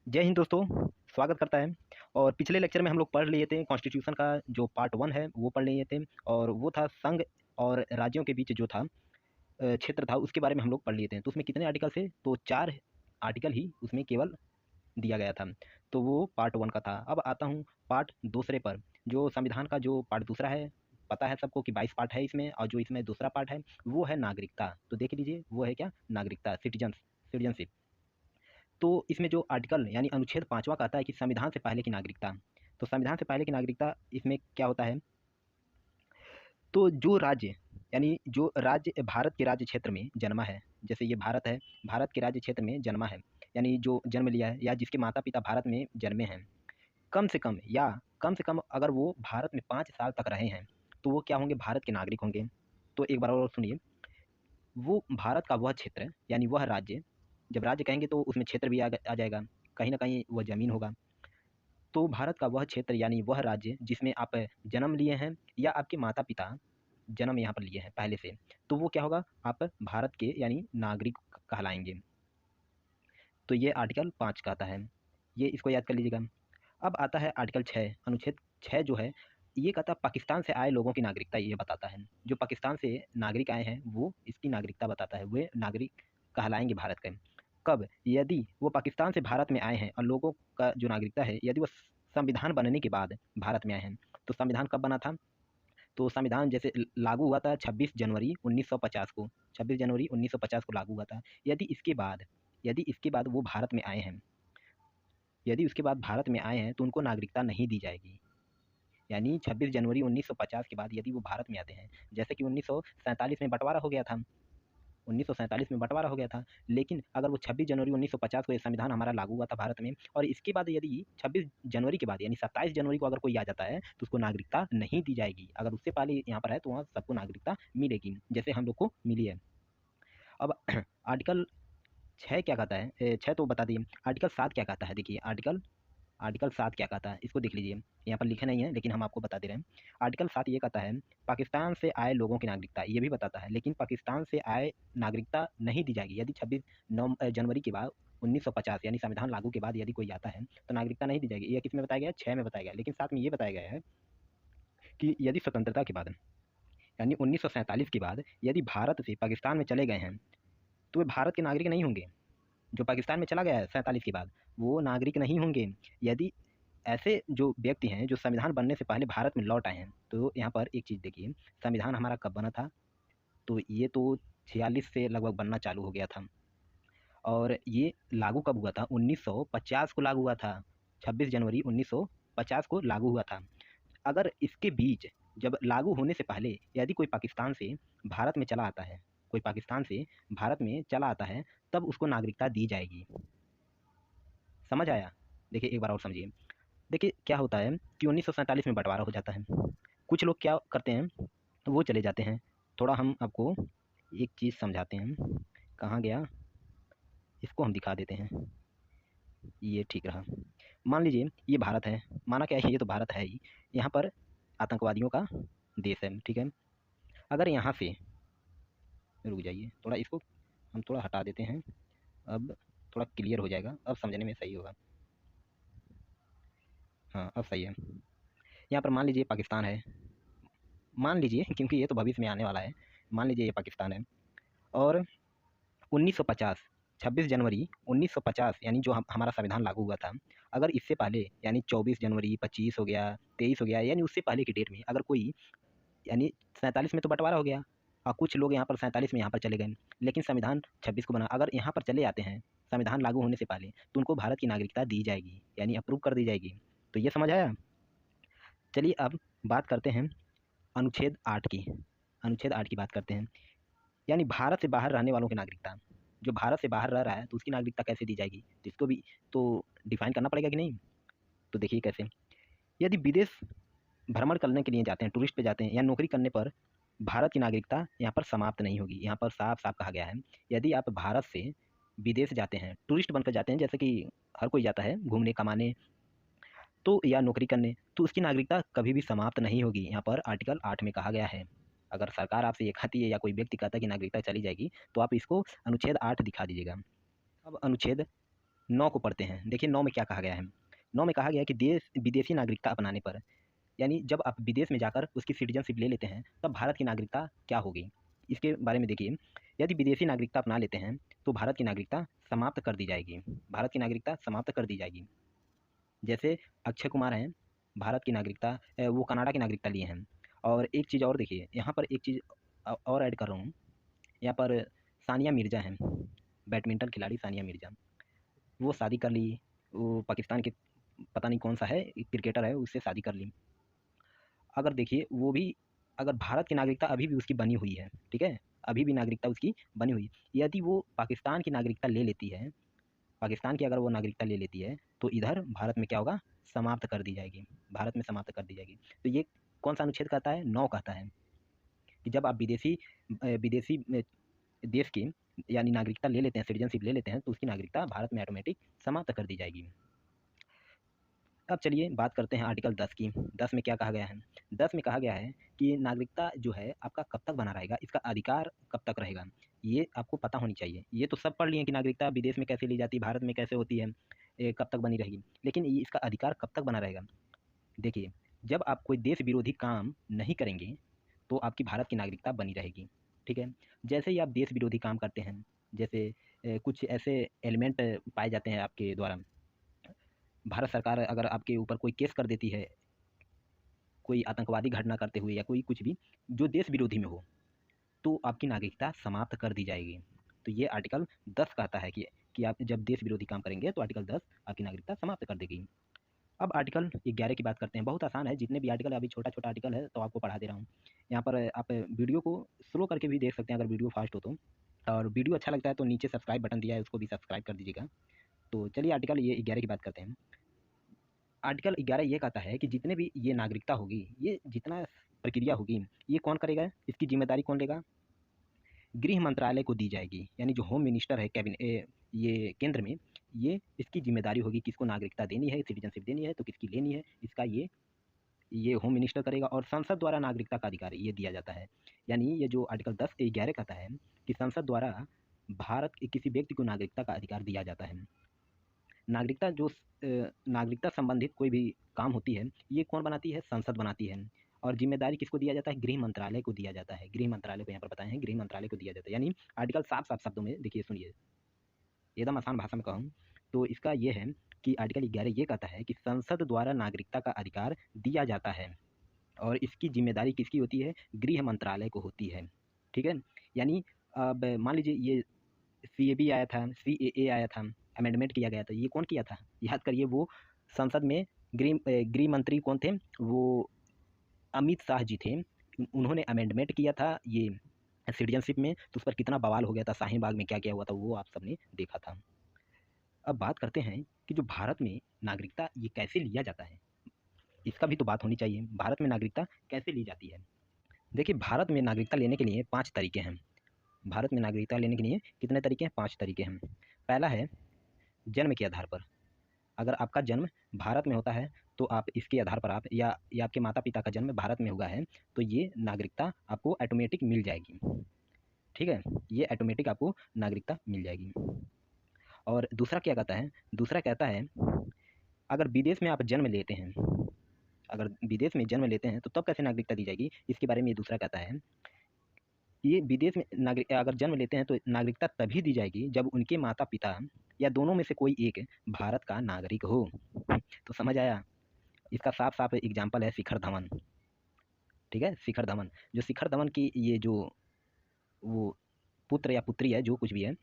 जय हिंद दोस्तों, स्वागत करता है। और पिछले लेक्चर में हम लोग पढ़ लिए थे कॉन्स्टिट्यूशन का जो पार्ट 1 है वो पढ़ लिए थे। और वो था संघ और राज्यों के बीच जो था क्षेत्र था, उसके बारे में हम लोग पढ़ लिए थे। तो उसमें कितने आर्टिकल थे? तो 4 आर्टिकल ही उसमें केवल दिया गया था। तो वो पार्ट 1 का था। अब आता हूँ पार्ट दूसरे पर। जो संविधान का जो पार्ट दूसरा है, पता है सबको कि 22 पार्ट है इसमें, और जो इसमें दूसरा पार्ट है वो है नागरिकता। तो देख लीजिए वो है क्या? नागरिकता, सिटीजनशिप। तो इसमें जो आर्टिकल यानी अनुच्छेद 5वां कहता है कि संविधान से पहले की नागरिकता। तो संविधान से पहले की नागरिकता इसमें क्या होता है? तो जो राज्य यानी जो राज्य भारत के राज्य क्षेत्र में जन्मा है, जैसे ये भारत है, भारत के राज्य क्षेत्र में जन्मा है, यानी जो जन्म लिया है या जिसके माता पिता भारत में जन्मे हैं, कम से कम अगर वो भारत में 5 साल तक रहे हैं तो वो क्या होंगे? भारत के नागरिक होंगे। तो एक बार और सुनिए, वो भारत का वह क्षेत्र यानी वह राज्य, जब राज्य कहेंगे तो उसमें क्षेत्र भी आ जाएगा, कहीं ना कहीं वह जमीन होगा। तो भारत का वह क्षेत्र यानी वह राज्य जिसमें आप जन्म लिए हैं या आपके माता पिता जन्म यहाँ पर लिए हैं पहले से, तो वो क्या होगा? आप भारत के यानी नागरिक कहलाएंगे। तो ये आर्टिकल 5 का आता है, ये इसको याद कर लीजिएगा। अब आता है आर्टिकल 6, अनुच्छेद 6 जो है, ये कहता है पाकिस्तान से आए लोगों की नागरिकता ये बताता है। जो पाकिस्तान से नागरिक आए हैं वो इसकी नागरिकता बताता है, वे नागरिक कहलाएंगे भारत के। कब? यदि वो पाकिस्तान से भारत में आए हैं और लोगों का जो नागरिकता है यदि वो संविधान बनने के बाद भारत में आए हैं। तो संविधान कब बना था? तो संविधान जैसे लागू हुआ था 26 जनवरी 1950 को, 26 जनवरी 1950 को लागू हुआ था। यदि इसके बाद वो भारत में आए हैं, यदि उसके बाद भारत में आए हैं तो उनको नागरिकता नहीं दी जाएगी। यानी 26 जनवरी 1950 के बाद यदि वो भारत में आते हैं, जैसे कि 1947 में बंटवारा हो गया था, 1947 में बंटवारा हो गया था, लेकिन अगर वो 26 जनवरी 1950 को ये संविधान हमारा लागू हुआ था भारत में, और इसके बाद यदि 26 जनवरी के बाद यानी 27 जनवरी को अगर कोई आ जाता है तो उसको नागरिकता नहीं दी जाएगी। अगर उससे पहले यहाँ पर है तो वहाँ सबको नागरिकता मिलेगी, जैसे हम लोग को मिली है। अब आर्टिकल 6 क्या कहता है? 6 तो बता दिए। आर्टिकल 7 क्या कहता है? देखिए आर्टिकल आर्टिकल 7 क्या कहता है इसको देख लीजिए। यहाँ पर लिखा नहीं है लेकिन हम आपको बता दे रहे हैं। आर्टिकल 7 ये कहता है पाकिस्तान से आए लोगों की नागरिकता, ये भी बताता है, लेकिन पाकिस्तान से आए नागरिकता नहीं दी जाएगी। यदि 26 जनवरी के बाद 1950 यानी संविधान लागू के बाद यदि कोई आता है तो नागरिकता नहीं दी जाएगी। ये किस में बताया गया है? 6 में बताया गया है। लेकिन साथ में ये बताया गया है कि यदि स्वतंत्रता के बाद यानी 1947 के बाद यदि भारत से पाकिस्तान में चले गए हैं तो वे भारत के नागरिक नहीं होंगे। जो पाकिस्तान में चला गया है 47 के बाद वो नागरिक नहीं होंगे। यदि ऐसे जो व्यक्ति हैं जो संविधान बनने से पहले भारत में लौट आए हैं, तो यहाँ पर एक चीज़ देखिए, संविधान हमारा कब बना था? तो ये तो 46 से लगभग बनना चालू हो गया था, और ये लागू कब हुआ था? 1950 को लागू हुआ था, 26 जनवरी 1950 को लागू हुआ था। अगर इसके बीच जब लागू होने से पहले यदि कोई पाकिस्तान से भारत में चला आता है, कोई पाकिस्तान से भारत में चला आता है, तब उसको नागरिकता दी जाएगी। समझ आया? देखिए एक बार और समझिए। देखिए क्या होता है कि 1947 में बंटवारा हो जाता है। कुछ लोग क्या करते हैं, वो चले जाते हैं। थोड़ा हम आपको एक चीज़ समझाते हैं। कहाँ गया? इसको हम दिखा देते हैं, ये ठीक रहा। मान लीजिए ये भारत है, माना क्या है, ये तो भारत है ही। यहाँ पर आतंकवादियों का देश है, ठीक है। अगर यहाँ से, रुक जाइए थोड़ा, इसको हम थोड़ा हटा देते हैं। अब थोड़ा क्लियर हो जाएगा, अब समझने में सही होगा। हाँ अब सही है। यहाँ पर मान लीजिए पाकिस्तान है, मान लीजिए क्योंकि ये तो भविष्य में आने वाला है, मान लीजिए ये पाकिस्तान है। और 1950 26 जनवरी 1950 यानी जो हमारा संविधान लागू हुआ था, अगर इससे पहले यानी 24 जनवरी 25 हो गया, 23 हो गया, यानी उससे पहले की डेट में अगर कोई, यानी 47 में तो बंटवारा हो गया और कुछ लोग यहाँ पर 47 में यहाँ पर चले गए, लेकिन संविधान 26 को बना, अगर यहाँ पर चले आते हैं संविधान लागू होने से पहले तो उनको भारत की नागरिकता दी जाएगी, यानी अप्रूव कर दी जाएगी। तो ये समझ आया? चलिए अब बात करते हैं अनुच्छेद 8 की। अनुच्छेद 8 की बात करते हैं, यानी भारत से बाहर रहने वालों की नागरिकता। जो भारत से बाहर रह रहा है तो उसकी नागरिकता कैसे दी जाएगी? तो इसको भी तो डिफाइन करना पड़ेगा कि नहीं? तो देखिए कैसे। यदि विदेश भ्रमण करने के लिए जाते हैं, टूरिस्ट पे जाते हैं या नौकरी करने पर भारत की नागरिकता यहाँ पर समाप्त नहीं होगी। यहाँ पर साफ साफ कहा गया है, यदि आप भारत से विदेश जाते हैं, टूरिस्ट बनकर जाते हैं, जैसे कि हर कोई जाता है घूमने कमाने तो, या नौकरी करने, तो उसकी नागरिकता कभी भी समाप्त नहीं होगी। यहाँ पर आर्टिकल 8 में कहा गया है। अगर सरकार आपसे ये कहती है या कोई व्यक्ति कहता है कि नागरिकता चली जाएगी, तो आप इसको अनुच्छेद 8 दिखा दीजिएगा। अब अनुच्छेद 9 को पढ़ते हैं। देखिए 9 में क्या कहा गया है। 9 में कहा गया है कि देश विदेशी नागरिकता अपनाने पर, यानी जब आप विदेश में जाकर उसकी सिटीजनशिप ले लेते हैं तब भारत की नागरिकता क्या होगी, इसके बारे में देखिए। यदि विदेशी नागरिकता अपना लेते हैं तो भारत की नागरिकता समाप्त कर दी जाएगी। भारत की नागरिकता समाप्त कर दी जाएगी। जैसे अक्षय कुमार हैं, भारत की नागरिकता वो कनाडा की नागरिकता लिए हैं। और एक चीज़ और देखिए, यहाँ पर एक चीज़ और ऐड कर रहा हूँ। यहाँ पर सानिया मिर्ज़ा हैं, बैडमिंटन खिलाड़ी सानिया मिर्ज़ा, वो शादी कर ली। वो पाकिस्तान के पता नहीं कौन सा है एक क्रिकेटर है, उससे शादी कर ली। अगर देखिए वो भी, अगर भारत की नागरिकता अभी भी उसकी बनी हुई है, ठीक है, अभी भी नागरिकता उसकी बनी हुई है। यदि वो पाकिस्तान की नागरिकता ले लेती है, पाकिस्तान की अगर वो नागरिकता ले लेती है तो इधर भारत में क्या होगा, समाप्त कर दी जाएगी। भारत में समाप्त कर दी जाएगी। तो ये कौन सा अनुच्छेद कहता है, 9 कहता है कि जब आप विदेशी देश की यानी नागरिकता ले लेते हैं, सिटीजनशिप ले लेते हैं, तो उसकी नागरिकता भारत में ऑटोमेटिक समाप्त कर दी जाएगी। अब चलिए बात करते हैं आर्टिकल 10 की। 10 में क्या कहा गया है। 10 में कहा गया है कि नागरिकता जो है आपका कब तक बना रहेगा, इसका अधिकार कब तक रहेगा, ये आपको पता होनी चाहिए। ये तो सब पढ़ लिए कि नागरिकता विदेश में कैसे ली जाती है, भारत में कैसे होती है, कब तक बनी रहेगी, लेकिन ये इसका अधिकार कब तक बना रहेगा। देखिए, जब आप कोई देश विरोधी काम नहीं करेंगे तो आपकी भारत की नागरिकता बनी रहेगी, ठीक है। जैसे ही आप देश विरोधी काम करते हैं, जैसे कुछ ऐसे एलिमेंट पाए जाते हैं आपके द्वारा, भारत सरकार अगर आपके ऊपर कोई केस कर देती है, कोई आतंकवादी घटना करते हुए या कोई कुछ भी जो देश विरोधी में हो, तो आपकी नागरिकता समाप्त कर दी जाएगी। तो ये आर्टिकल 10 कहता है कि आप जब देश विरोधी काम करेंगे तो आर्टिकल 10 आपकी नागरिकता समाप्त कर देगी। अब आर्टिकल 11 की बात करते हैं। बहुत आसान है, जितने भी आर्टिकल है, अभी छोटा-छोटा आर्टिकल है तो आपको पढ़ा दे रहा हूँ। यहाँ पर आप वीडियो को स्लो करके भी देख सकते हैं अगर वीडियो फास्ट हो तो। और वीडियो अच्छा लगता है तो नीचे सब्सक्राइब बटन दिया है, उसको भी सब्सक्राइब कर दीजिएगा। तो चलिए आर्टिकल ये 11 की बात करते हैं। आर्टिकल 11 ये कहता है कि जितने भी ये नागरिकता होगी, ये जितना प्रक्रिया होगी, ये कौन करेगा, इसकी जिम्मेदारी कौन लेगा, गृह मंत्रालय को दी जाएगी। यानी जो होम मिनिस्टर है ये केंद्र में, ये इसकी जिम्मेदारी होगी किसको नागरिकता देनी है, सिटीजनशिप देनी है तो किसकी लेनी है, इसका ये होम मिनिस्टर करेगा। और संसद द्वारा नागरिकता का अधिकार ये दिया जाता है। यानी ये जो आर्टिकल 10(11) कहता है कि संसद द्वारा भारत के किसी व्यक्ति को नागरिकता का अधिकार दिया जाता है। नागरिकता संबंधित कोई भी काम होती है, ये कौन बनाती है, संसद बनाती है। और जिम्मेदारी किसको दिया जाता है, गृह मंत्रालय को दिया जाता है। गृह मंत्रालय को यहाँ पर बताए हैं, गृह मंत्रालय को दिया जाता है। यानी आर्टिकल साफ साफ शब्दों में देखिए, सुनिए, एकदम आसान भाषा में कहूँ तो इसका ये है कि आर्टिकल 11 ये कहता है कि संसद द्वारा नागरिकता का अधिकार दिया जाता है और इसकी जिम्मेदारी किसकी होती है, गृह मंत्रालय को होती है, ठीक है। यानी अब मान लीजिए ये सीएबी आया था, सीएए आया था, अमेंडमेंट किया गया था, ये कौन किया था, याद करिए। वो संसद में गृह मंत्री कौन थे, वो अमित शाह जी थे। उन्होंने अमेंडमेंट किया था ये सिटीजनशिप में, तो उस पर कितना बवाल हो गया था, शाहीन बाग में क्या क्या हुआ था, वो आप सबने देखा था। अब बात करते हैं कि जो भारत में नागरिकता ये कैसे लिया जाता है, इसका भी तो बात होनी चाहिए। भारत में नागरिकता कैसे ली जाती है। देखिए, भारत में नागरिकता लेने के लिए 5 तरीके हैं। भारत में नागरिकता लेने के लिए कितने तरीके हैं, 5 तरीके हैं। पहला है जन्म के आधार पर। अगर आपका जन्म भारत में होता है तो आप इसके आधार पर आप या आपके माता पिता का जन्म भारत में हुआ है तो ये नागरिकता आपको ऑटोमेटिक मिल जाएगी, ठीक है। ये ऑटोमेटिक आपको नागरिकता मिल जाएगी। और दूसरा क्या कहता है, दूसरा कहता है अगर विदेश में आप जन्म लेते हैं, अगर विदेश में जन्म लेते हैं तो तब कैसे नागरिकता दी जाएगी, इसके बारे में ये दूसरा कहता है। ये विदेश में नागरिक अगर जन्म लेते हैं तो नागरिकता तभी दी जाएगी जब उनके माता पिता या दोनों में से कोई एक भारत का नागरिक हो। तो समझ आया, इसका साफ साफ एग्जाम्पल है शिखर धवन, ठीक है। शिखर धवन, जो शिखर धवन की ये जो वो पुत्र या पुत्री है, जो कुछ भी है,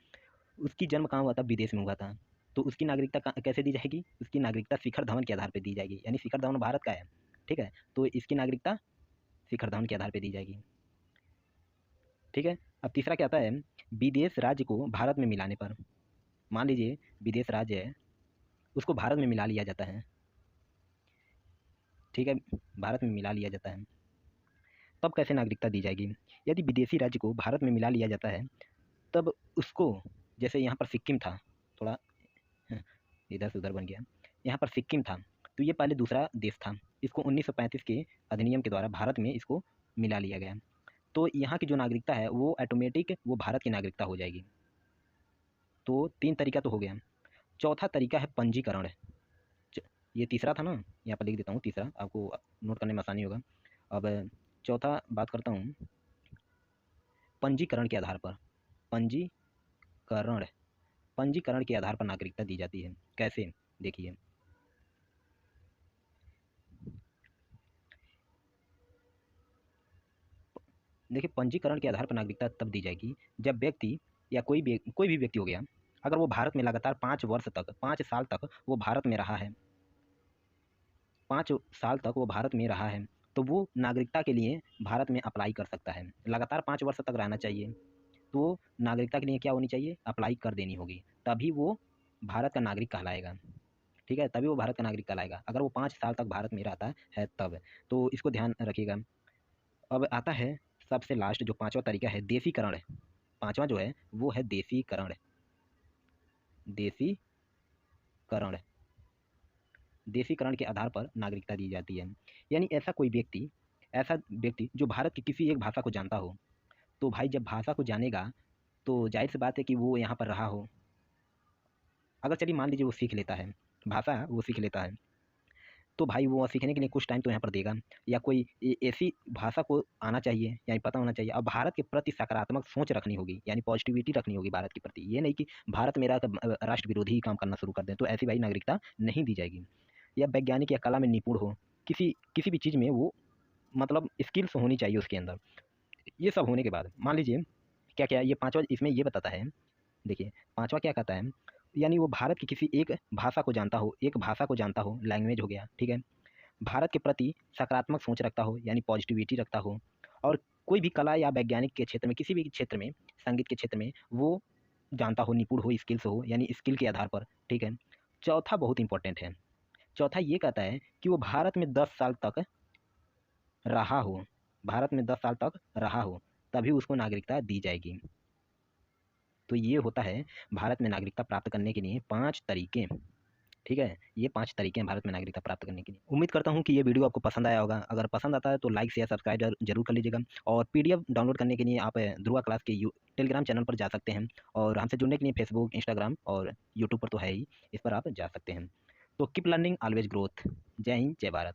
उसकी जन्म कहाँ हुआ था, विदेश में हुआ था। तो उसकी नागरिकता कैसे दी जाएगी, उसकी नागरिकता शिखर धवन के आधार पर दी जाएगी। यानी शिखर धवन भारत का है, ठीक है, तो इसकी नागरिकता शिखर धवन के आधार पर दी जाएगी, ठीक है। अब तीसरा क्या आता है, विदेश राज्य को भारत में मिलाने पर। मान लीजिए विदेश राज्य है, उसको भारत में मिला लिया जाता है, ठीक है, भारत में मिला लिया जाता है, तब कैसे नागरिकता दी जाएगी। यदि विदेशी राज्य को भारत में मिला लिया जाता है तब उसको, जैसे यहाँ पर सिक्किम था, थोड़ा इधर से उधर बन गया, यहाँ पर सिक्किम था तो ये पहले दूसरा देश था, इसको 1935 के अधिनियम के द्वारा भारत में इसको मिला लिया गया। तो यहाँ की जो नागरिकता है वो ऑटोमेटिक वो भारत की नागरिकता हो जाएगी। तो 3 तरीका तो हो गया। चौथा तरीका है पंजीकरण। ये तीसरा था ना, यहाँ पर लिख देता हूँ तीसरा, आपको नोट करने में आसानी होगा। अब चौथा बात करता हूँ पंजीकरण के आधार पर। पंजीकरण पंजीकरण के आधार पर नागरिकता दी जाती है। कैसे? देखिए, पंजीकरण के आधार पर नागरिकता तब दी जाएगी जब व्यक्ति या कोई भी व्यक्ति हो गया, अगर वो भारत में लगातार 5 साल तक वो भारत में रहा है, 5 साल तक वो भारत में रहा है, तो वो नागरिकता के लिए भारत में अप्लाई कर सकता है। लगातार 5 वर्ष तक रहना चाहिए, तो नागरिकता के लिए क्या होनी चाहिए? अप्लाई कर देनी होगी, तभी वो भारत का नागरिक कहलाएगा। ठीक है, तभी वो भारत का नागरिक कहलाएगा, अगर वो 5 साल तक भारत में रहता है तब। तो इसको ध्यान रखिएगा। अब आता है सबसे लास्ट, जो पांचवा तरीका है देशीकरण। पांचवा जो है वो है देशीकरण। देशीकरण देशीकरण के आधार पर नागरिकता दी जाती है। यानी ऐसा व्यक्ति जो भारत की किसी एक भाषा को जानता हो, तो भाई जब भाषा को जानेगा तो जाहिर सी बात है कि वो यहाँ पर रहा हो। अगर चलिए मान लीजिए वो सीख लेता है भाषा, वो सीख लेता है, तो भाई वो सीखने के लिए कुछ टाइम तो यहाँ पर देगा, या कोई ऐसी भाषा को आना चाहिए, यानी पता होना चाहिए। अब भारत के प्रति सकारात्मक सोच रखनी होगी, यानी पॉजिटिविटी रखनी होगी भारत के प्रति। ये नहीं कि भारत मेरा राष्ट्र विरोधी काम करना शुरू कर दें, तो ऐसी भाई नागरिकता नहीं दी जाएगी। या वैज्ञानिक या कला में निपुण हो, किसी किसी भी चीज़ में वो मतलब स्किल्स होनी चाहिए उसके अंदर। ये सब होने के बाद मान लीजिए क्या क्या ये पांचवा इसमें ये बताता है। देखिए पांचवा क्या कहता है, यानी वो भारत की किसी एक भाषा को जानता हो, लैंग्वेज हो गया, ठीक है। भारत के प्रति सकारात्मक सोच रखता हो, यानी पॉजिटिविटी रखता हो, और कोई भी कला या वैज्ञानिक के क्षेत्र में, किसी भी क्षेत्र में, संगीत के क्षेत्र में वो जानता हो, निपुण हो, स्किल्स हो, यानी स्किल के आधार पर, ठीक है। चौथा बहुत इंपॉर्टेंट है। चौथा ये कहता है कि वो भारत में 10 साल तक रहा हो, तभी उसको नागरिकता दी जाएगी। तो ये होता है भारत में नागरिकता प्राप्त करने के लिए 5 तरीके। ठीक है, ये 5 तरीके हैं भारत में नागरिकता प्राप्त करने के लिए। उम्मीद करता हूँ कि ये वीडियो आपको पसंद आया होगा। अगर पसंद आता है तो लाइक शेयर सब्सक्राइब जरूर कर लीजिएगा। और पीडीएफ डाउनलोड करने के लिए आप ध्रुवा क्लास के टेलीग्राम चैनल पर जा सकते हैं, और हमसे जुड़ने के लिए फेसबुक, इंस्टाग्राम और यूट्यूब पर तो है ही, इस पर आप जा सकते हैं। तो कीप लर्निंग ऑलवेज ग्रोथ। जय हिंद, जय भारत।